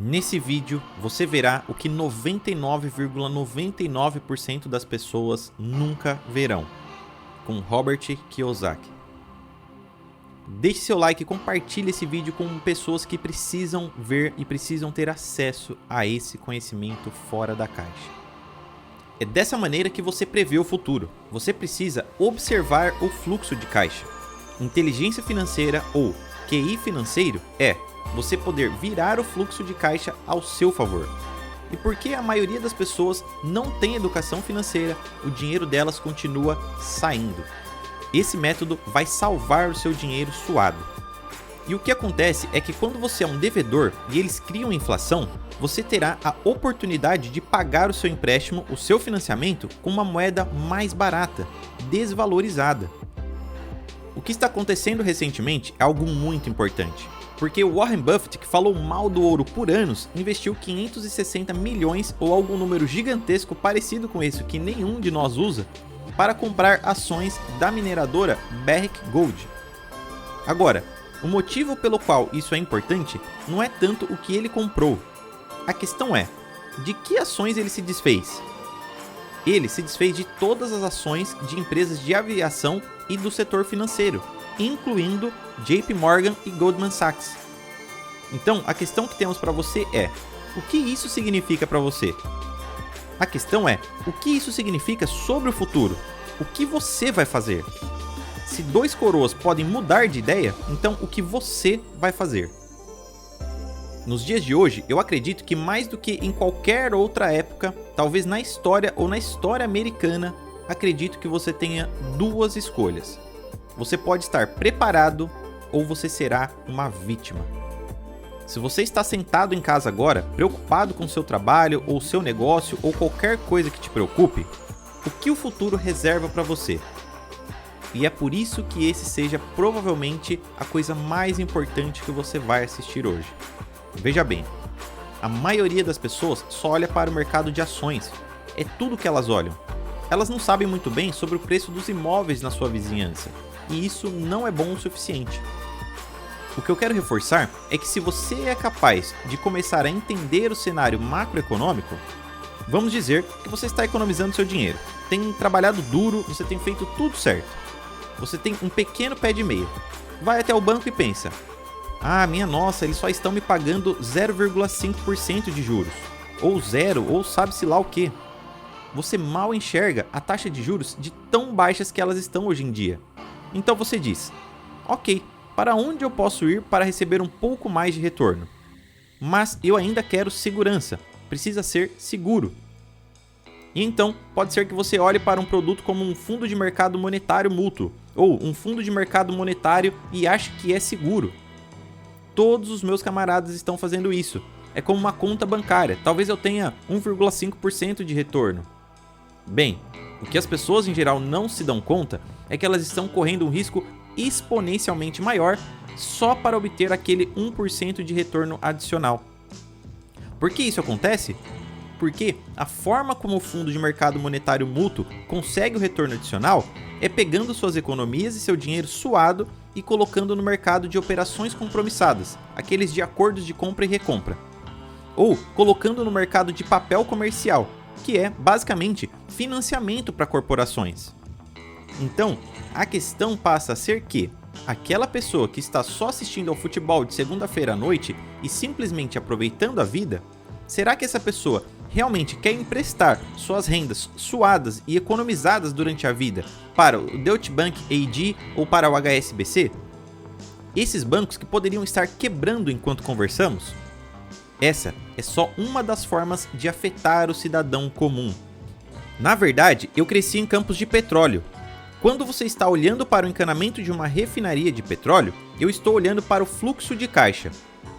Nesse vídeo, você verá o que 99,99% das pessoas nunca verão, com Robert Kiyosaki. Deixe seu like e compartilhe esse vídeo com pessoas que precisam ver e precisam ter acesso a esse conhecimento fora da caixa. É dessa maneira que você prevê o futuro. Você precisa observar o fluxo de caixa. Inteligência financeira ou QI financeiro é você poder virar o fluxo de caixa ao seu favor. E porque a maioria das pessoas não tem educação financeira, o dinheiro delas continua saindo. Esse método vai salvar o seu dinheiro suado. E o que acontece é que quando você é um devedor e eles criam inflação, você terá a oportunidade de pagar o seu empréstimo, o seu financiamento, com uma moeda mais barata, desvalorizada. O que está acontecendo recentemente é algo muito importante. Porque o Warren Buffett, que falou mal do ouro por anos, investiu 560 milhões ou algum número gigantesco parecido com esse que nenhum de nós usa, para comprar ações da mineradora Barrick Gold. Agora, o motivo pelo qual isso é importante não é tanto o que ele comprou. A questão é, de que ações ele se desfez? Ele se desfez de todas as ações de empresas de aviação e do setor financeiro, incluindo JP Morgan e Goldman Sachs. Então, a questão que temos para você é, o que isso significa para você? A questão é, o que isso significa sobre o futuro? O que você vai fazer? Se dois coroas podem mudar de ideia, então o que você vai fazer? Nos dias de hoje, eu acredito que mais do que em qualquer outra época, talvez na história ou na história americana, acredito que você tenha duas escolhas. Você pode estar preparado ou você será uma vítima. Se você está sentado em casa agora, preocupado com seu trabalho ou seu negócio ou qualquer coisa que te preocupe, o que o futuro reserva para você? E é por isso que esse seja provavelmente a coisa mais importante que você vai assistir hoje. Veja bem, a maioria das pessoas só olha para o mercado de ações. É tudo que elas olham. Elas não sabem muito bem sobre o preço dos imóveis na sua vizinhança. E isso não é bom o suficiente. O que eu quero reforçar é que se você é capaz de começar a entender o cenário macroeconômico, vamos dizer que você está economizando seu dinheiro, tem trabalhado duro, você tem feito tudo certo. Você tem um pequeno pé de meia. Vai até o banco e pensa, minha nossa, eles só estão me pagando 0,5% de juros, ou zero, ou sabe-se lá o que. Você mal enxerga a taxa de juros de tão baixas que elas estão hoje em dia. Então você diz, ok, para onde eu posso ir para receber um pouco mais de retorno? Mas eu ainda quero segurança, precisa ser seguro. E então pode ser que você olhe para um produto como um fundo de mercado monetário mútuo, ou um fundo de mercado monetário e ache que é seguro. Todos os meus camaradas estão fazendo isso, é como uma conta bancária, talvez eu tenha 1,5% de retorno. Bem, o que as pessoas em geral não se dão conta é que elas estão correndo um risco exponencialmente maior só para obter aquele 1% de retorno adicional. Por que isso acontece? Porque a forma como o fundo de mercado monetário mútuo consegue o retorno adicional é pegando suas economias e seu dinheiro suado e colocando no mercado de operações compromissadas, aqueles de acordos de compra e recompra, ou colocando no mercado de papel comercial, que é basicamente financiamento para corporações. Então, a questão passa a ser que aquela pessoa que está só assistindo ao futebol de segunda-feira à noite e simplesmente aproveitando a vida, será que essa pessoa realmente quer emprestar suas rendas suadas e economizadas durante a vida para o Deutsche Bank AG ou para o HSBC? Esses bancos que poderiam estar quebrando enquanto conversamos? Essa é só uma das formas de afetar o cidadão comum. Na verdade, eu cresci em campos de petróleo. Quando você está olhando para o encanamento de uma refinaria de petróleo, eu estou olhando para o fluxo de caixa.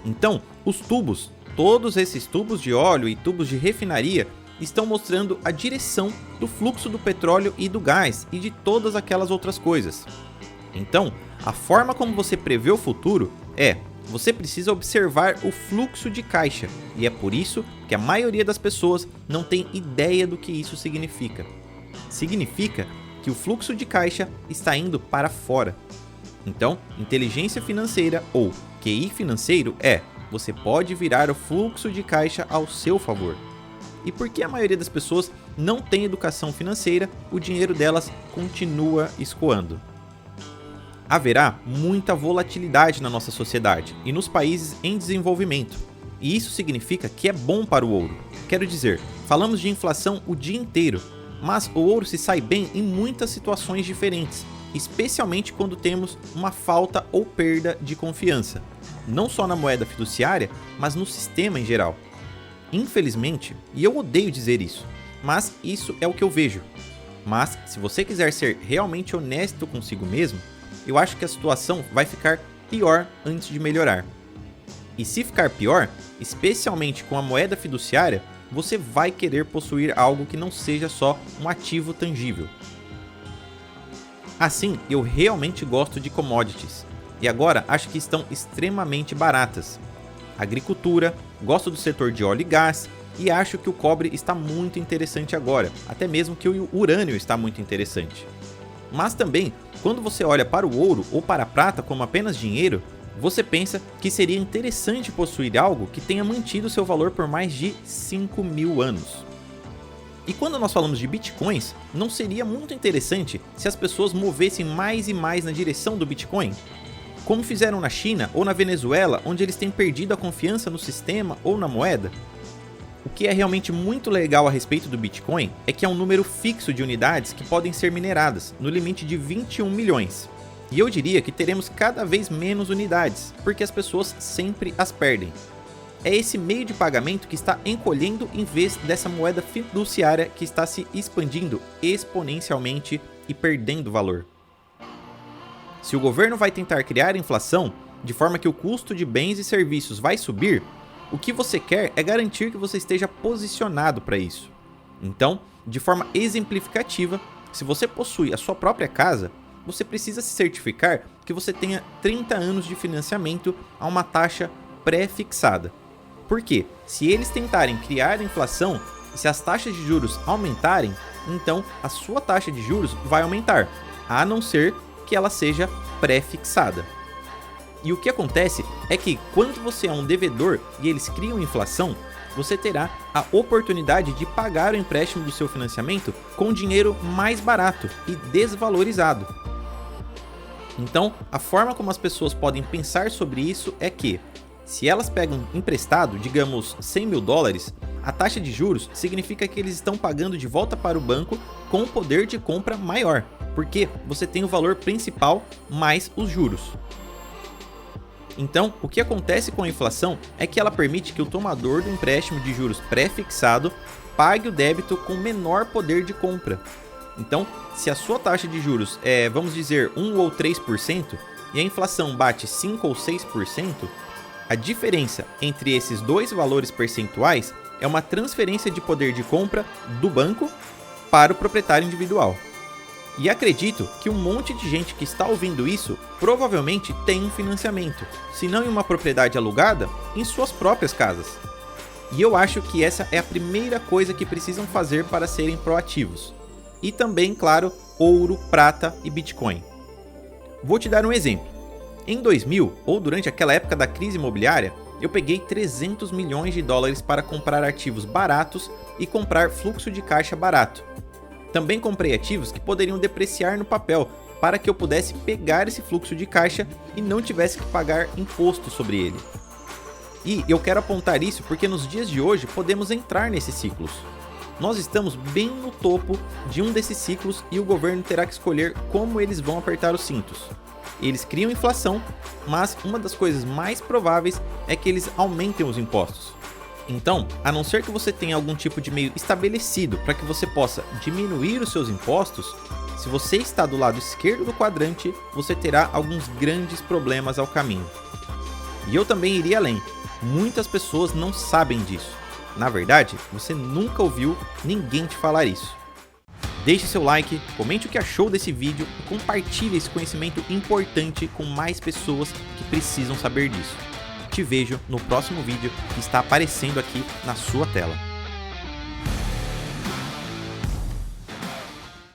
Então, os tubos, todos esses tubos de óleo e tubos de refinaria, estão mostrando a direção do fluxo do petróleo e do gás e de todas aquelas outras coisas. Então, a forma como você prevê o futuro é, você precisa observar o fluxo de caixa, e é por isso que a maioria das pessoas não tem ideia do que isso significa. Significa que o fluxo de caixa está indo para fora. Então, inteligência financeira ou QI financeiro é você pode virar o fluxo de caixa ao seu favor. E porque a maioria das pessoas não tem educação financeira, o dinheiro delas continua escoando. Haverá muita volatilidade na nossa sociedade e nos países em desenvolvimento. E isso significa que é bom para o ouro. Quero dizer, falamos de inflação o dia inteiro, mas o ouro se sai bem em muitas situações diferentes, especialmente quando temos uma falta ou perda de confiança, não só na moeda fiduciária, mas no sistema em geral. Infelizmente, e eu odeio dizer isso, mas isso é o que eu vejo. Mas, se você quiser ser realmente honesto consigo mesmo, eu acho que a situação vai ficar pior antes de melhorar. E se ficar pior, especialmente com a moeda fiduciária, você vai querer possuir algo que não seja só um ativo tangível. Assim, eu realmente gosto de commodities, e agora acho que estão extremamente baratas. Agricultura, gosto do setor de óleo e gás, e acho que o cobre está muito interessante agora, até mesmo que o urânio está muito interessante. Mas também, quando você olha para o ouro ou para a prata como apenas dinheiro, você pensa que seria interessante possuir algo que tenha mantido seu valor por mais de 5.000 anos. E quando nós falamos de bitcoins, não seria muito interessante se as pessoas movessem mais e mais na direção do Bitcoin? Como fizeram na China ou na Venezuela, onde eles têm perdido a confiança no sistema ou na moeda? O que é realmente muito legal a respeito do Bitcoin é que é um número fixo de unidades que podem ser mineradas, no limite de 21 milhões. E eu diria que teremos cada vez menos unidades, porque as pessoas sempre as perdem. É esse meio de pagamento que está encolhendo em vez dessa moeda fiduciária que está se expandindo exponencialmente e perdendo valor. Se o governo vai tentar criar inflação, de forma que o custo de bens e serviços vai subir, o que você quer é garantir que você esteja posicionado para isso. Então, de forma exemplificativa, se você possui a sua própria casa, você precisa se certificar que você tenha 30 anos de financiamento a uma taxa pré-fixada. Porque, se eles tentarem criar inflação, e se as taxas de juros aumentarem, então a sua taxa de juros vai aumentar, a não ser que ela seja pré-fixada. E o que acontece é que quando você é um devedor e eles criam inflação, você terá a oportunidade de pagar o empréstimo do seu financiamento com dinheiro mais barato e desvalorizado. Então, a forma como as pessoas podem pensar sobre isso é que, se elas pegam emprestado, digamos 100 mil dólares, a taxa de juros significa que eles estão pagando de volta para o banco com um poder de compra maior, porque você tem o valor principal mais os juros. Então, o que acontece com a inflação é que ela permite que o tomador do empréstimo de juros pré-fixado pague o débito com menor poder de compra. Então, se a sua taxa de juros é, vamos dizer, 1 ou 3%, e a inflação bate 5 ou 6%, a diferença entre esses dois valores percentuais é uma transferência de poder de compra do banco para o proprietário individual. E acredito que um monte de gente que está ouvindo isso provavelmente tem um financiamento, se não em uma propriedade alugada, em suas próprias casas. E eu acho que essa é a primeira coisa que precisam fazer para serem proativos. E também, claro, ouro, prata e Bitcoin. Vou te dar um exemplo. Em 2000, ou durante aquela época da crise imobiliária, eu peguei 300 milhões de dólares para comprar ativos baratos e comprar fluxo de caixa barato. Também comprei ativos que poderiam depreciar no papel, para que eu pudesse pegar esse fluxo de caixa e não tivesse que pagar imposto sobre ele. E eu quero apontar isso porque nos dias de hoje podemos entrar nesses ciclos. Nós estamos bem no topo de um desses ciclos e o governo terá que escolher como eles vão apertar os cintos. Eles criam inflação, mas uma das coisas mais prováveis é que eles aumentem os impostos. Então, a não ser que você tenha algum tipo de meio estabelecido para que você possa diminuir os seus impostos, se você está do lado esquerdo do quadrante, você terá alguns grandes problemas ao caminho. E eu também iria além. Muitas pessoas não sabem disso. Na verdade, você nunca ouviu ninguém te falar isso. Deixe seu like, comente o que achou desse vídeo e compartilhe esse conhecimento importante com mais pessoas que precisam saber disso. Te vejo no próximo vídeo que está aparecendo aqui na sua tela.